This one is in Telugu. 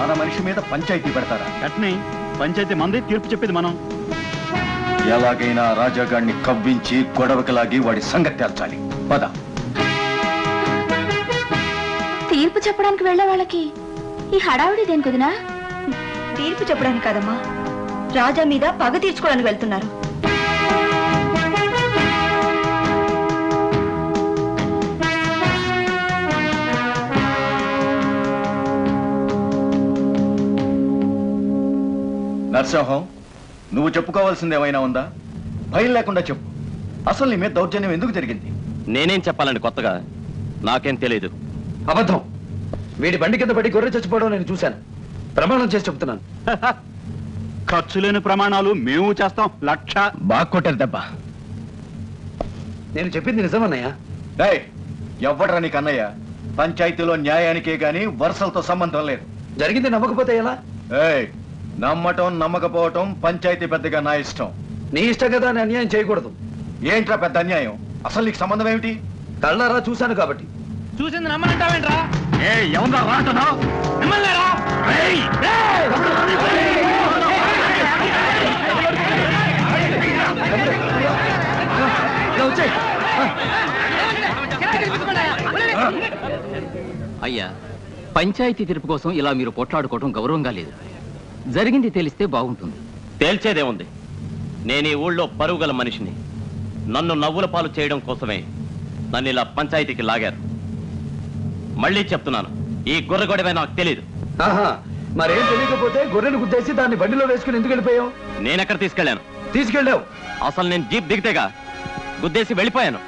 మన మనిషి మీద పంచాయతీ పెడతారా? అట్నే పంచాయతీ మంది, తీర్పు చెప్పేది మనం. ఎలాగైనా రాజాగాడిని కవ్వించి గొడవకి లాగి వాడి సంగతి తేల్చాలి. పద. తీర్పు చెప్పడానికి వెళ్లే వాళ్ళకి ఈ హడావుడి దేని కుదినా? తీర్పు చెప్పడానికి కాదమ్మా, రాజా మీద పగ తీర్చుకోవడానికి వెళ్తున్నారు. నరసింహం, నువ్వు చెప్పుకోవాల్సింది ఏమైనా ఉందా? భయం లేకుండా చెప్పు. అసలు నీ మీద దౌర్జన్యం ఎందుకు జరిగింది? నేనేం చెప్పాలండి కొత్తగా? నాకేం తెలియదు. అబద్ధం. వీడి బండి కింద పడి గొర్రె చచ్చిపోవడం నేను చూశాను. ప్రమాణం చేసి చెప్తున్నాను. ఖర్చు లేని ప్రమాణాలు మేము చేస్తాం. 1,00,000. బాగా కొట్టారు దెబ్బ. నేను చెప్పింది నిజమన్నయ్య. ఎవ్వడ్రా నీకు అన్నయ్య? పంచాయతీలో న్యాయానికే గాని వరుసలతో సంబంధం లేదు. జరిగింది నమ్మకపోతే ఎలా? నమ్మటం నమ్మకపోవటం పంచాయతీ పెద్దగా నా ఇష్టం. నీ ఇష్టం కదా అని అన్యాయం చేయకూడదు. ఏంట్రా పెద్ద అన్యాయం? అసలు నీకు సంబంధం ఏమిటి? కళ్ళారా చూశాను కాబట్టి. చూసింది నమ్మనంటావేంట్రా? అయ్యా, పంచాయతీ తీర్పు కోసం ఇలా మీరు పోట్లాడుకోవడం గౌరవంగా లేదు. జరిగింది తెలిస్తే బాగుంటుంది. తేల్చేదేముంది? నేను ఈ ఊళ్ళో పరుగుగల మనిషిని. నన్ను నవ్వుల పాలు చేయడం కోసమే నన్ను ఇలా పంచాయతీకి లాగారు. మళ్ళీ చెప్తున్నాను, ఈ గొర్రెగొడవే నాకు తెలియదు. మరేం తెలియకపోతే గొర్రెను గుద్దేసి దాన్ని బండిలో వేసుకుని ఎందుకు వెళ్ళిపోయావు? నేనెక్కడ తీసుకెళ్ళాను? తీసుకెళ్ళావు. అసలు నేను జీప్ దిగితేగా గుద్దేసి వెళ్ళిపోయాను.